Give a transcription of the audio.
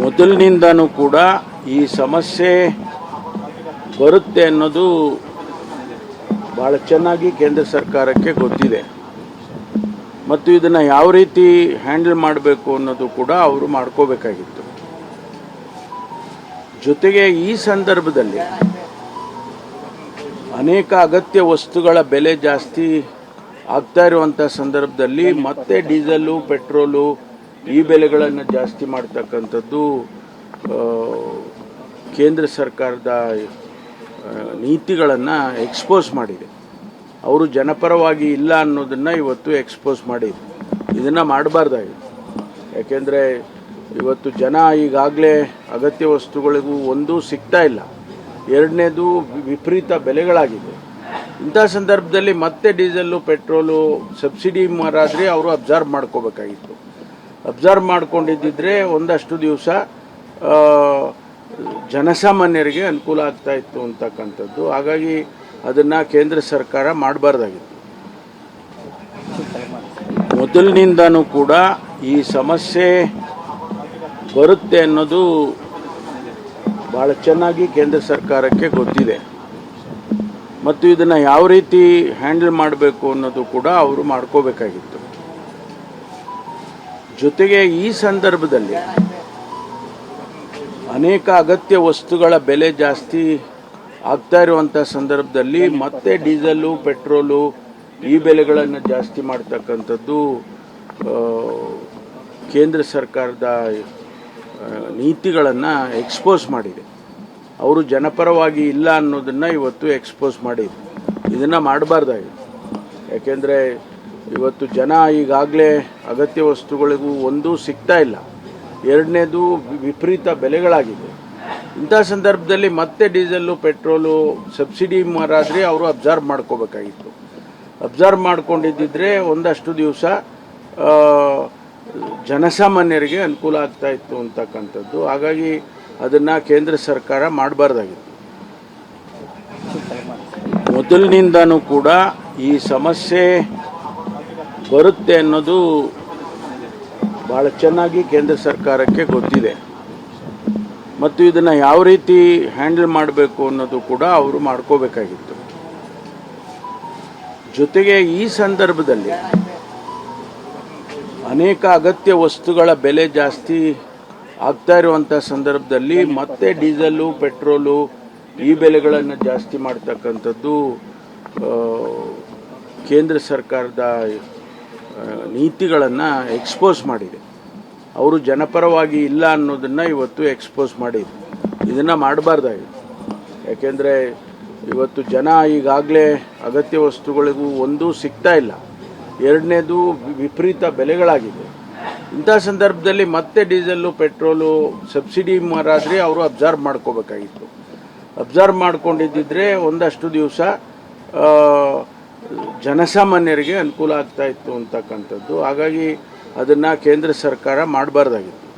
ಮೊದಲಿನಿಂದನೂ ಕೂಡ ಈ ಸಮಸ್ಯೆ ಬರುತ್ತೆ ಅನ್ನೋದು ಭಾಳ ಚೆನ್ನಾಗಿ ಕೇಂದ್ರ ಸರ್ಕಾರಕ್ಕೆ ಗೊತ್ತಿದೆ ಮತ್ತು ಇದನ್ನು ಯಾವ ರೀತಿ ಹ್ಯಾಂಡಲ್ ಮಾಡಬೇಕು ಅನ್ನೋದು ಕೂಡ ಅವರು ಮಾಡ್ಕೋಬೇಕಾಗಿತ್ತು. ಜೊತೆಗೆ ಈ ಸಂದರ್ಭದಲ್ಲಿ ಅನೇಕ ಅಗತ್ಯ ವಸ್ತುಗಳ ಬೆಲೆ ಜಾಸ್ತಿ ಆಗ್ತಾ ಇರುವಂಥ ಸಂದರ್ಭದಲ್ಲಿ ಮತ್ತೆ ಡೀಸೆಲು ಪೆಟ್ರೋಲು ಈ ಬೆಲೆಗಳನ್ನು ಜಾಸ್ತಿ ಮಾಡ್ತಕ್ಕಂಥದ್ದು ಕೇಂದ್ರ ಸರ್ಕಾರದ ನೀತಿಗಳನ್ನು ಎಕ್ಸ್ಪೋಸ್ ಮಾಡಿದೆ. ಅವರು ಜನಪರವಾಗಿ ಇಲ್ಲ ಅನ್ನೋದನ್ನು ಇವತ್ತು ಎಕ್ಸ್ಪೋಸ್ ಮಾಡಿದೆ. ಇದನ್ನು ಮಾಡಬಾರ್ದಾಗಿತ್ತು. ಯಾಕೆಂದರೆ ಇವತ್ತು ಜನ ಈಗಾಗಲೇ ಅಗತ್ಯ ವಸ್ತುಗಳಿಗೂ ಒಂದೂ ಸಿಗ್ತಾ ಇಲ್ಲ, ಎರಡನೇದು ವಿಪರೀತ ಬೆಲೆಗಳಾಗಿದೆ. ಇಂಥ ಸಂದರ್ಭದಲ್ಲಿ ಮತ್ತೆ ಡೀಸೆಲ್ಲು ಪೆಟ್ರೋಲು ಸಬ್ಸಿಡಿ ಮಾರಾದರೆ ಅವರು ಅಬ್ಸರ್ವ್ ಮಾಡ್ಕೋಬೇಕಾಗಿತ್ತು. ಅಬ್ಸರ್ವ್ ಮಾಡ್ಕೊಂಡಿದ್ದಿದ್ರೆ ಒಂದಷ್ಟು ದಿವಸ ಜನಸಾಮಾನ್ಯರಿಗೆ ಅನುಕೂಲ ಆಗ್ತಾ ಇತ್ತು ಅಂತಕ್ಕಂಥದ್ದು. ಹಾಗಾಗಿ ಅದನ್ನು ಕೇಂದ್ರ ಸರ್ಕಾರ ಮಾಡಬಾರ್ದಾಗಿತ್ತು. ಮೊದಲಿನಿಂದನೂ ಕೂಡ ಈ ಸಮಸ್ಯೆ ಬರುತ್ತೆ ಅನ್ನೋದು ಭಾಳ ಚೆನ್ನಾಗಿ ಕೇಂದ್ರ ಸರ್ಕಾರಕ್ಕೆ ಗೊತ್ತಿದೆ ಮತ್ತು ಇದನ್ನು ಯಾವ ರೀತಿ ಹ್ಯಾಂಡಲ್ ಮಾಡಬೇಕು ಅನ್ನೋದು ಕೂಡ ಅವರು ಮಾಡ್ಕೋಬೇಕಾಗಿತ್ತು. ಜೊತೆಗೆ ಈ ಸಂದರ್ಭದಲ್ಲಿ ಅನೇಕ ಅಗತ್ಯ ವಸ್ತುಗಳ ಬೆಲೆ ಜಾಸ್ತಿ ಆಗ್ತಾ ಇರುವಂಥ ಸಂದರ್ಭದಲ್ಲಿ ಮತ್ತೆ ಡೀಸೆಲ್ಲು ಪೆಟ್ರೋಲು ಈ ಬೆಲೆಗಳನ್ನು ಜಾಸ್ತಿ ಮಾಡ್ತಕ್ಕಂಥದ್ದು ಕೇಂದ್ರ ಸರ್ಕಾರದ ನೀತಿಗಳನ್ನು ಎಕ್ಸ್ಪೋಸ್ ಮಾಡಿದೆ. ಅವರು ಜನಪರವಾಗಿ ಇಲ್ಲ ಅನ್ನೋದನ್ನು ಇವತ್ತು ಎಕ್ಸ್ಪೋಸ್ ಮಾಡಿದೆ. ಇದನ್ನು ಮಾಡಬಾರ್ದಾಗಿತ್ತು. ಯಾಕೆಂದರೆ ಇವತ್ತು ಜನ ಈಗಾಗಲೇ ಅಗತ್ಯ ವಸ್ತುಗಳಿಗೂ ಒಂದೂ ಸಿಗ್ತಾ ಇಲ್ಲ, ಎರಡನೇದು ವಿಪರೀತ ಬೆಲೆಗಳಾಗಿದೆ. ಇಂಥ ಸಂದರ್ಭದಲ್ಲಿ ಮತ್ತೆ ಡೀಸೆಲ್ಲು ಪೆಟ್ರೋಲು ಸಬ್ಸಿಡಿ ಮಾರಾದರೆ ಅವರು ಅಬ್ಸರ್ವ್ ಮಾಡ್ಕೋಬೇಕಾಗಿತ್ತು. ಅಬ್ಸರ್ವ್ ಮಾಡ್ಕೊಂಡಿದ್ದಿದ್ರೆ ಒಂದಷ್ಟು ದಿವಸ ಜನಸಾಮಾನ್ಯರಿಗೆ ಅನುಕೂಲ ಆಗ್ತಾ ಇತ್ತು ಅಂತಕ್ಕಂಥದ್ದು. ಹಾಗಾಗಿ ಅದನ್ನು ಕೇಂದ್ರ ಸರ್ಕಾರ ಮಾಡಬಾರ್ದಾಗಿತ್ತು. ಮೊದಲಿನಿಂದನೂ ಕೂಡ ಈ ಸಮಸ್ಯೆ ಬರುತ್ತೆ ಅನ್ನೋದು ಭಾಳ ಚೆನ್ನಾಗಿ ಕೇಂದ್ರ ಸರ್ಕಾರಕ್ಕೆ ಗೊತ್ತಿದೆ ಮತ್ತು ಇದನ್ನು ಯಾವ ರೀತಿ ಹ್ಯಾಂಡಲ್ ಮಾಡಬೇಕು ಅನ್ನೋದು ಕೂಡ ಅವರು ಮಾಡ್ಕೋಬೇಕಾಗಿತ್ತು. ಜೊತೆಗೆ ಈ ಸಂದರ್ಭದಲ್ಲಿ ಅನೇಕ ಅಗತ್ಯ ವಸ್ತುಗಳ ಬೆಲೆ ಜಾಸ್ತಿ ಆಗ್ತಾ ಇರುವಂಥ ಸಂದರ್ಭದಲ್ಲಿ ಮತ್ತೆ ಡೀಸೆಲ್ಲು ಪೆಟ್ರೋಲು ಈ ಬೆಲೆಗಳನ್ನು ಜಾಸ್ತಿ ಮಾಡ್ತಕ್ಕಂಥದ್ದು ಕೇಂದ್ರ ಸರ್ಕಾರದ ನೀತಿಗಳನ್ನು ಎಕ್ಸ್ಪೋಸ್ ಮಾಡಿದೆ. ಅವರು ಜನಪರವಾಗಿ ಇಲ್ಲ ಅನ್ನೋದನ್ನು ಇವತ್ತು ಎಕ್ಸ್ಪೋಸ್ ಮಾಡಿದೆ. ಇದನ್ನು ಮಾಡಬಾರ್ದಾಗಿತ್ತು. ಯಾಕೆಂದರೆ ಇವತ್ತು ಜನ ಈಗಾಗಲೇ ಅಗತ್ಯ ವಸ್ತುಗಳಿಗೂ ಒಂದೂ ಸಿಗ್ತಾ ಇಲ್ಲ, ಎರಡನೇದು ವಿಪರೀತ ಬೆಲೆಗಳಾಗಿದೆ. ಇಂಥ ಸಂದರ್ಭದಲ್ಲಿ ಮತ್ತೆ ಡೀಸೆಲ್ಲು ಪೆಟ್ರೋಲು ಸಬ್ಸಿಡಿ ಮಾರಾದರೆ ಅವರು ಅಬ್ಸರ್ವ್ ಮಾಡ್ಕೋಬೇಕಾಗಿತ್ತು. ಅಬ್ಸರ್ವ್ ಮಾಡ್ಕೊಂಡಿದ್ದಿದ್ರೆ ಒಂದಷ್ಟು ದಿವಸ ಜನಸಾಮಾನ್ಯರಿಗೆ ಅನುಕೂಲ ಆಗ್ತಾ ಇತ್ತು ಅಂತಕ್ಕಂಥದ್ದು. ಹಾಗಾಗಿ ಅದನ್ನು ಕೇಂದ್ರ ಸರ್ಕಾರ ಮಾಡಬಾರ್ದಾಗಿತ್ತು.